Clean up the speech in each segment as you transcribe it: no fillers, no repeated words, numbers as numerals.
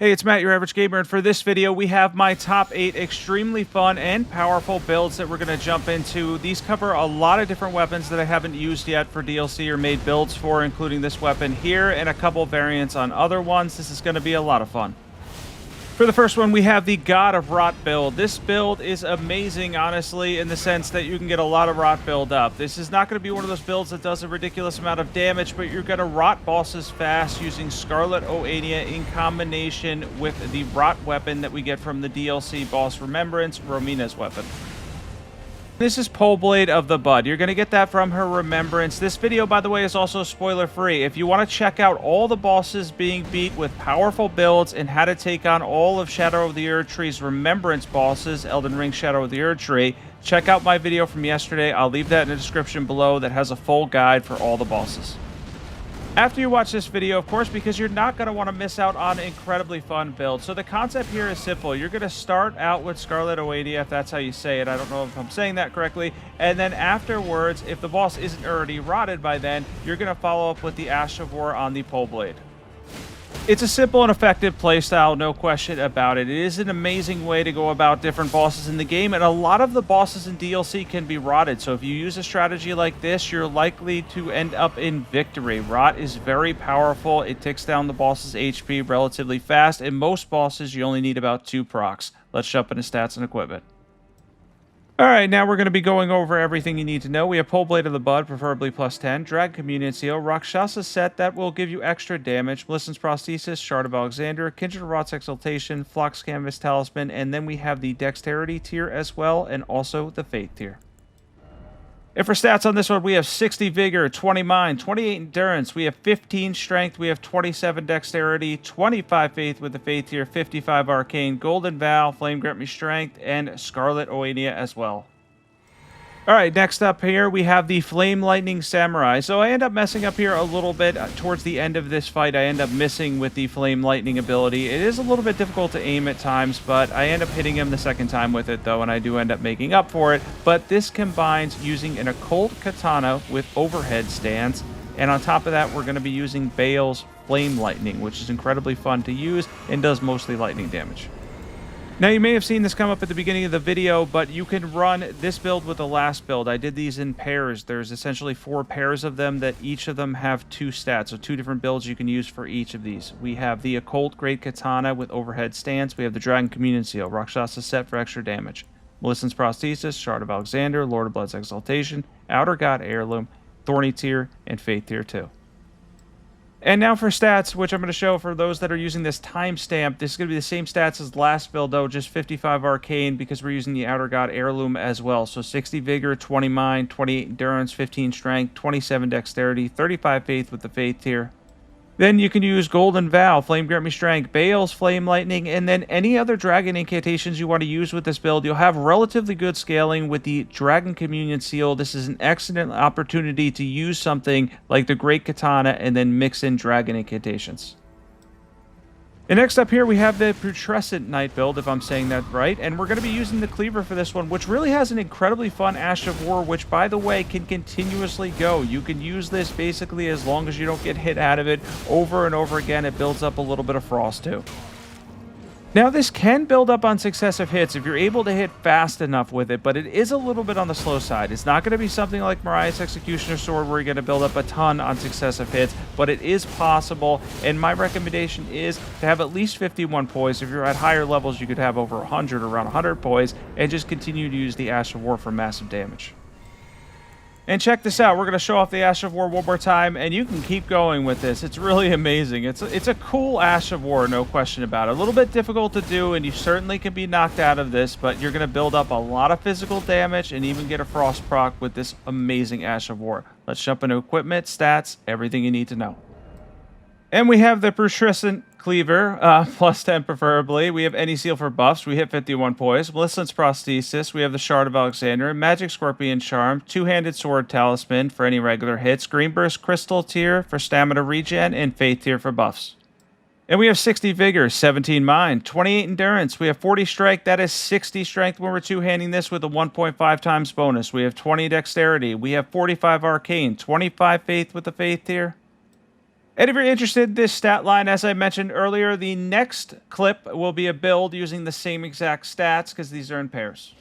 Hey, it's Matt, your average gamer, and for this video, we have my top 8 extremely fun and powerful builds that we're going to jump into. These cover a lot of different weapons that I haven't used yet for DLC or made builds for, including this weapon here and a couple variants on other ones. This is going to be a lot of fun. For the first one, we have the God of Rot build. This build is amazing, honestly, in the sense that you can get a lot of rot build up. This is not going to be one of those builds that does a ridiculous amount of damage, but you're going to rot bosses fast using Scarlet Oania in combination with the rot weapon that we get from the DLC boss Remembrance, Romina's weapon. This is Pole Blade of the Bud. You're going to get that from her Remembrance. This video, by the way, is also spoiler-free. If you want to check out all the bosses being beat with powerful builds and how to take on all of Shadow of the Erdtree's Remembrance bosses, Elden Ring Shadow of the Erdtree, check out my video from yesterday. I'll leave that in the description below that has a full guide for all the bosses. After you watch this video, of course, because you're not going to want to miss out on an incredibly fun build. So the concept here is simple. You're going to start out with Scarlet Oania, if that's how you say it. I don't know if I'm saying that correctly. And then afterwards, if the boss isn't already rotted by then, you're going to follow up with the Ash of War on the Pole Blade. It's a simple and effective playstyle, no question about it. It is an amazing way to go about different bosses in the game, and a lot of the bosses in DLC can be rotted. So if you use a strategy like this, you're likely to end up in victory. Rot is very powerful. It ticks down the boss's HP relatively fast, and most bosses you only need about 2 procs. Let's jump into stats and equipment. Alright, now we're going to be going over everything you need to know. We have Pole Blade of the Bud, preferably +10, Dragon Communion Seal, Rakshasa set that will give you extra damage, Melissen's Prosthesis, Shard of Alexander, Kindred of Rot's Exaltation, Phlox Canvas Talisman, and then we have the Dexterity tier as well, and also the Faith tier. And for stats on this one, we have 60 Vigor, 20 Mind, 28 Endurance, we have 15 Strength, we have 27 Dexterity, 25 Faith with the Faith tier, 55 Arcane, Golden Vow, Flame Grant Me Strength, and Scarlet Oania as well. Alright, next up here, we have the Flame Lightning Samurai. So I end up messing up here a little bit towards the end of this fight. I end up missing with the Flame Lightning ability. It is a little bit difficult to aim at times, but I end up hitting him the second time with it, though, and I do end up making up for it. But this combines using an Occult Katana with overhead stance, and on top of that, we're going to be using Bale's Flame Lightning, which is incredibly fun to use and does mostly lightning damage. Now, you may have seen this come up at the beginning of the video, but you can run this build with the last build. I did these in pairs. There's essentially 4 pairs of them that each of them have 2 stats, so 2 different builds you can use for each of these. We have the Occult Great Katana with overhead stance. We have the Dragon Communion Seal, Rakshasa set for extra damage. Melissen's Prosthesis, Shard of Alexander, Lord of Blood's Exaltation, Outer God Heirloom, Thorny tier, and Faith tier 2. And now for stats, which I'm going to show for those that are using this timestamp. This is going to be the same stats as the last build, though, just 55 Arcane, because we're using the Outer God Heirloom as well. So 60 Vigor, 20 Mind, 28 Endurance, 15 Strength, 27 Dexterity, 35 Faith with the Faith tier. Then you can use Golden Vow, Flame Grant Me Strength, Bale's Flame Lightning, and then any other dragon incantations you want to use with this build. You'll have relatively good scaling with the Dragon Communion Seal. This is an excellent opportunity to use something like the Great Katana and then mix in dragon incantations. And next up here, we have the Putrescent Knight build, if I'm saying that right. And we're going to be using the Cleaver for this one, which really has an incredibly fun Ash of War, which, by the way, can continuously go. You can use this basically as long as you don't get hit out of it over and over again. It builds up a little bit of frost, too. Now, this can build up on successive hits if you're able to hit fast enough with it, but it is a little bit on the slow side. It's not going to be something like Mariah's Executioner Sword where you're going to build up a ton on successive hits, but it is possible, and my recommendation is to have at least 51 poise. If you're at higher levels, you could have over 100, around 100 poise, and just continue to use the Ash of War for massive damage. And check this out. We're going to show off the Ash of War one more time, and you can keep going with this. It's really amazing. It's a cool Ash of War, no question about it. A little bit difficult to do, and you certainly can be knocked out of this, but you're going to build up a lot of physical damage and even get a frost proc with this amazing Ash of War. Let's jump into equipment, stats, everything you need to know. And we have the Putrescent Cleaver, +10 preferably. We have any seal for buffs. We hit 51 poise. Melissen's Prosthesis. We have the Shard of Alexander. Magic Scorpion Charm. Two-handed Sword Talisman for any regular hits. Green Burst Crystal tier for stamina regen. And Faith tier for buffs. And we have 60 Vigor, 17 Mind, 28 Endurance. We have 40 Strength. That is 60 Strength when we're two-handing this with a 1.5 times bonus. We have 20 Dexterity. We have 45 Arcane, 25 Faith with the Faith tier. And if you're interested in this stat line, as I mentioned earlier, the next clip will be a build using the same exact stats because these are in pairs.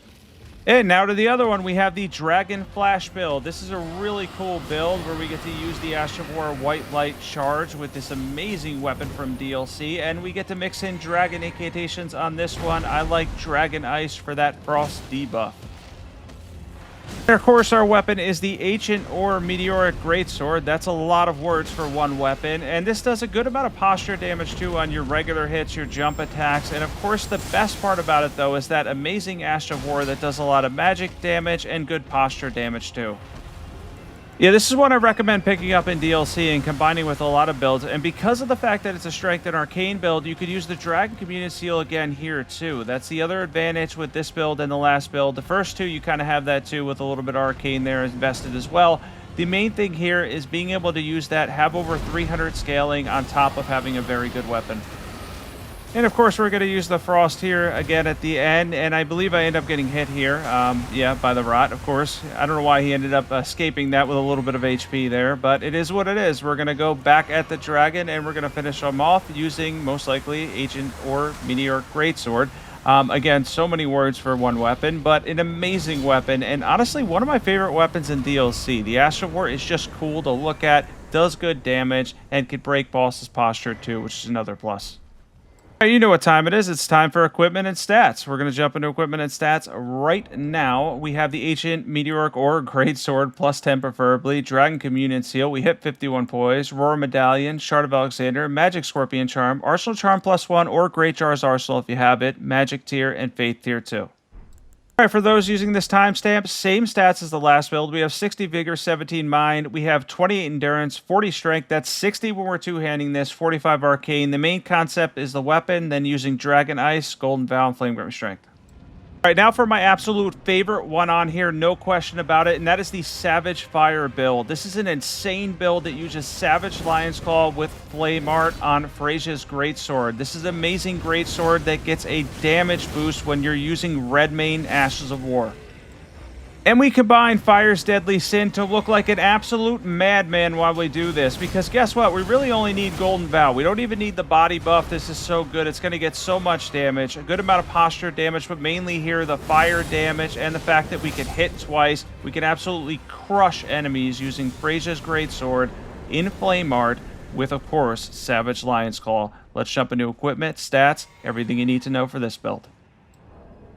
And now to the other one, we have the Dragon Flash build. This is a really cool build where we get to use the Ash of War White Light Charge with this amazing weapon from DLC, and we get to mix in Dragon Incantations on this one. I like Dragon Ice for that Frost debuff. And of course, our weapon is the Ancient or Meteoric Greatsword. That's a lot of words for one weapon, and this does a good amount of posture damage too on your regular hits, your jump attacks, and of course the best part about it though is that amazing Ash of War that does a lot of magic damage and good posture damage too. Yeah, this is one I recommend picking up in DLC and combining with a lot of builds, and because of the fact that it's a strength and arcane build, you could use the Dragon Communion Seal again here too. That's the other advantage with this build and the last build. The first two, you kind of have that too with a little bit of arcane there invested as well. The main thing here is being able to use that, have over 300 scaling on top of having a very good weapon. And of course, we're going to use the Frost here again at the end, and I believe I end up getting hit here, yeah, by the Rot, of course. I don't know why he ended up escaping that with a little bit of HP there, but it is what it is. We're going to go back at the Dragon, and we're going to finish him off using, most likely, Ancient or Meteoric Greatsword. Again, so many words for one weapon, but an amazing weapon, and honestly, one of my favorite weapons in DLC. The Ash of War is just cool to look at, does good damage, and can break bosses' posture too, which is another plus. You know what time it is. It's time for equipment and stats. We're going to jump into equipment and stats right now. We have the Ancient, Meteoric, or Greatsword, plus 10 preferably, Dragon Communion Seal, we hit 51 poise, Roar Medallion, Shard of Alexander, Magic Scorpion Charm, Arsenal Charm plus 1, or Great Jar's Arsenal if you have it, Magic Tier, and Faith Tier 2. All right, for those using this timestamp, same stats as the last build. We have 60 Vigor, 17 Mind. We have 28 Endurance, 40 Strength. That's 60 when we're two-handing this, 45 Arcane. The main concept is the weapon, then using Dragon Ice, Golden Vow, and Flame Grip Strength. All right, now for my absolute favorite one on here, no question about it, and that is the Savage Fire build. This is an insane build that uses Savage Lion's Claw with Flame Art on Freya's Greatsword. This is an amazing Greatsword that gets a damage boost when you're using Redmane Ashes of War. And we combine Fire's Deadly Sin to look like an absolute madman while we do this. Because guess what? We really only need Golden Vow. We don't even need the body buff. This is so good. It's going to get so much damage. A good amount of posture damage, but mainly here the fire damage and the fact that we can hit twice. We can absolutely crush enemies using Freya's Greatsword in Flame Art with, of course, Savage Lion's Claw. Let's jump into equipment, stats, everything you need to know for this build.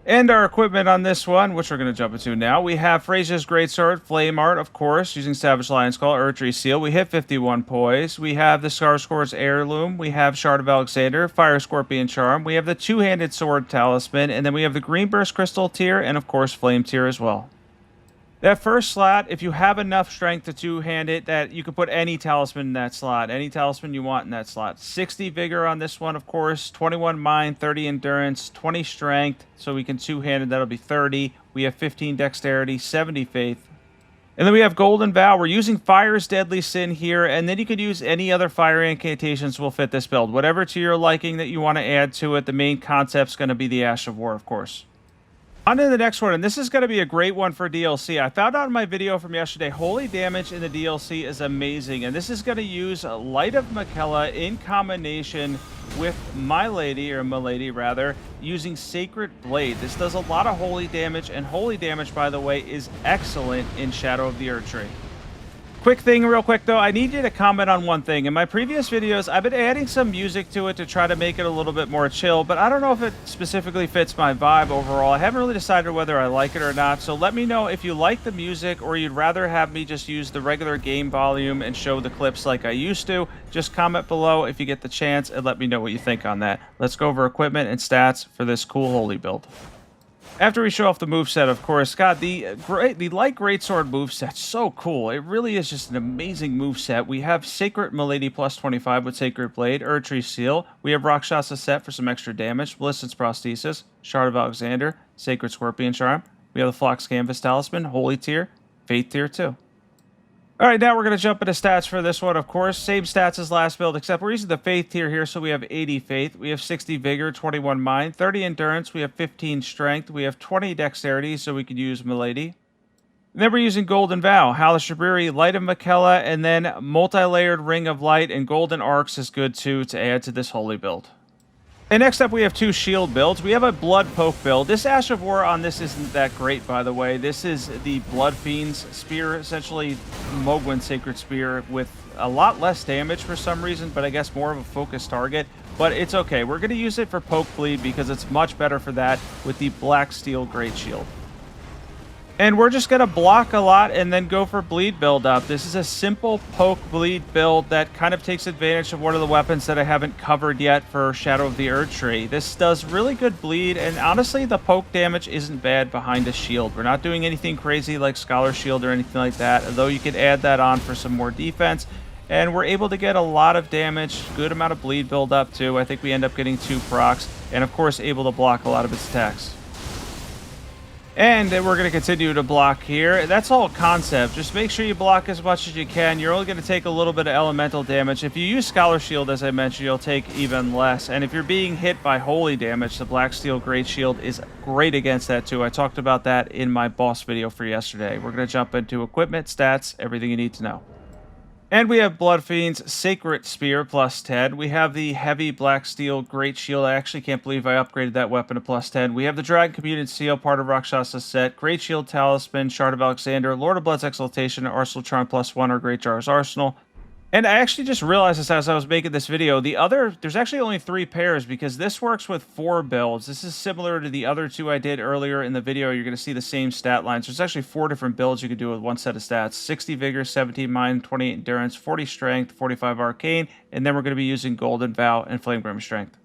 And our equipment on this one, which we're going to jump into now, we have Freya's Greatsword, Flame Art, of course, using Savage Lion's Claw, Erdtree Seal. We hit 51 poise. We have the Skarsgård's Heirloom. We have Shard of Alexander, Fire Scorpion Charm. We have the two-handed Sword Talisman, and then we have the Green Burst Crystal tier, and of course, Flame tier as well. That first slot, if you have enough strength to two-hand it, that you can put any talisman in that slot, any talisman you want in that slot. 60 Vigor on this one, of course, 21 Mind, 30 Endurance, 20 Strength, so we can two-hand it, that'll be 30. We have 15 Dexterity, 70 Faith. And then we have Golden Vow. We're using Fire's Deadly Sin here, and then you could use any other fire incantations will fit this build. Whatever to your liking that you want to add to it, the main concept's going to be the Ash of War, of course. On to the next one, and this is going to be a great one for DLC. I found out in my video from yesterday, holy damage in the DLC is amazing, and this is going to use Light of Miquella in combination with Milady, rather, using Sacred Blade. This does a lot of holy damage, and holy damage, by the way, is excellent in Shadow of the Erdtree. Quick thing real quick though, I need you to comment on one thing. In my previous videos, I've been adding some music to it to try to make it a little bit more chill, but I don't know if it specifically fits my vibe overall. I haven't really decided whether I like it or not, so let me know if you like the music or you'd rather have me just use the regular game volume and show the clips like I used to. Just comment below if you get the chance and let me know what you think on that. Let's go over equipment and stats for this cool holy build. After we show off the moveset, of course, God, the Light Greatsword moveset's so cool. It really is just an amazing moveset. We have Sacred Milady plus 25 with Sacred Blade, Erdtree Seal. We have Rakshasa Set for some extra damage, Ballistic's Prosthesis, Shard of Alexander, Sacred Scorpion Charm. We have the Phlox Canvas Talisman, Holy Tier, Faith Tier 2. All right, now we're going to jump into stats for this one, of course. Same stats as last build, except we're using the Faith tier here, so we have 80 Faith. We have 60 Vigor, 21 Mind, 30 Endurance. We have 15 Strength. We have 20 Dexterity, so we could use Milady. And then we're using Golden Vow, Halashabiri, Light of Makella, and then multi-layered Ring of Light and Golden Arcs is good too to add to this holy build. And next up, we have two shield builds. We have a Blood Poke build. This Ash of War on this isn't that great, by the way. This is the Blood Fiend's Spear, essentially Mogwin's Sacred Spear, with a lot less damage for some reason, but I guess more of a focused target. But it's okay. We're going to use it for Poke Bleed because it's much better for that with the Black Steel Great Shield. And we're just going to block a lot and then go for bleed build up. This is a simple poke bleed build that kind of takes advantage of one of the weapons that I haven't covered yet for Shadow of the Erdtree. This does really good bleed, and honestly, the poke damage isn't bad behind a shield. We're not doing anything crazy like Scholar Shield or anything like that, although you could add that on for some more defense. And we're able to get a lot of damage, good amount of bleed build up too. I think we end up getting 2 procs, and of course able to block a lot of its attacks. And then we're going to continue to block here. That's all concept. Just make sure you block as much as you can. You're only going to take a little bit of elemental damage. If you use Scholar Shield, as I mentioned, you'll take even less. And if you're being hit by holy damage, the Black Steel Great Shield is great against that too. I talked about that in my boss video for yesterday. We're going to jump into equipment, stats, everything you need to know. And we have Blood Fiend's Sacred Spear plus 10. We have the Heavy Black Steel Great Shield. I actually can't believe I upgraded that weapon to plus 10. We have the Dragon Communion Seal, part of Rakshasa's set. Great Shield Talisman, Shard of Alexander, Lord of Blood's Exaltation, Arsenal Charm plus 1, or Great Jar's Arsenal. And I actually just realized this as I was making this video. There's actually only 3 pairs because this works with 4 builds. This is similar to the other 2 I did earlier in the video. You're going to see the same stat lines. There's actually 4 different builds you can do with one set of stats. 60 Vigor, 17 Mind, 28 Endurance, 40 Strength, 45 Arcane, and then we're going to be using Golden Vow and Flame Grim Strength.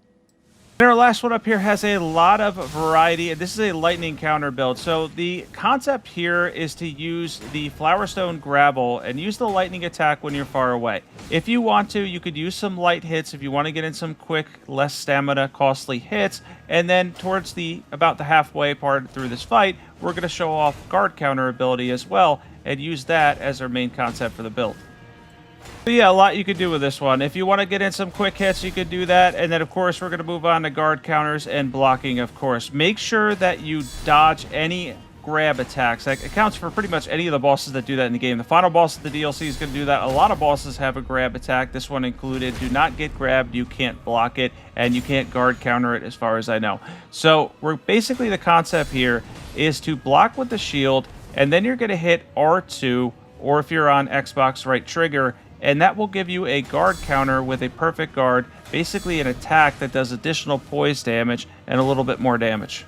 And our last one up here has a lot of variety, and this is a lightning counter build. So the concept here is to use the Flowerstone Gravel and use the lightning attack when you're far away. If you want to, you could use some light hits if you want to get in some quick, less stamina, costly hits. And then towards about the halfway part through this fight, we're going to show off guard counter ability as well and use that as our main concept for the build. So yeah, a lot you could do with this one. If you want to get in some quick hits, you could do that. And then, of course, we're going to move on to guard counters and blocking, of course. Make sure that you dodge any grab attacks. That accounts for pretty much any of the bosses that do that in the game. The final boss of the DLC is going to do that. A lot of bosses have a grab attack, this one included. Do not get grabbed. You can't block it, and you can't guard counter it as far as I know. So we're basically, the concept here is to block with the shield, and then you're going to hit R2, or if you're on Xbox, right trigger, and that will give you a guard counter with a perfect guard, basically an attack that does additional poise damage and a little bit more damage.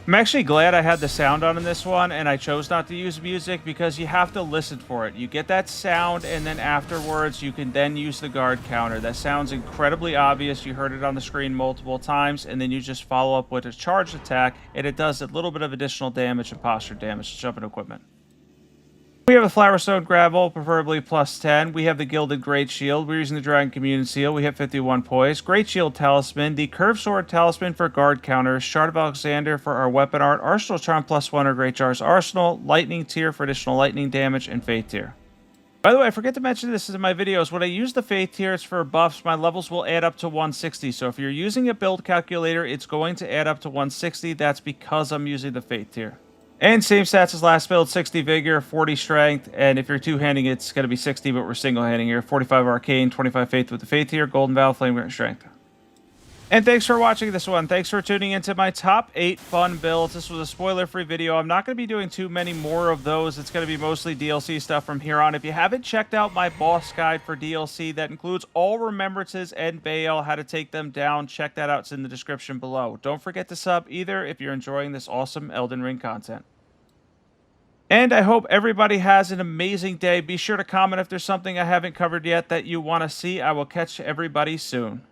I'm actually glad I had the sound on in this one, and I chose not to use music because you have to listen for it. You get that sound, and then afterwards you can then use the guard counter. That sounds incredibly obvious. You heard it on the screen multiple times, and then you just follow up with a charged attack, and it does a little bit of additional damage and posture damage. Let's jump into equipment. We have the Flowerstone Gravel, preferably plus 10. We have the Gilded Great Shield. We're using the Dragon Communion Seal. We hit 51 poise. Great Shield Talisman. The Curved Sword Talisman for guard counters. Shard of Alexander for our weapon art. Arsenal Charm plus 1 or Great Jar's Arsenal. Lightning Tier for additional lightning damage. And Faith Tier. By the way, I forget to mention this in my videos. When I use the Faith Tiers for buffs, my levels will add up to 160. So if you're using a build calculator, it's going to add up to 160. That's because I'm using the Faith Tier. And same stats as last build, 60 Vigor, 40 Strength, and if you're two-handing it's going to be 60, but we're single-handing here. 45 Arcane, 25 Faith with the Faith here, Golden Vow, Flame Grit, Strength. And thanks for watching this one. Thanks for tuning into my top 8 fun builds. This was a spoiler-free video. I'm not going to be doing too many more of those. It's going to be mostly DLC stuff from here on. If you haven't checked out my boss guide for DLC, that includes all Remembrances and Baal, how to take them down, check that out. It's in the description below. Don't forget to sub either if you're enjoying this awesome Elden Ring content. And I hope everybody has an amazing day. Be sure to comment if there's something I haven't covered yet that you want to see. I will catch everybody soon.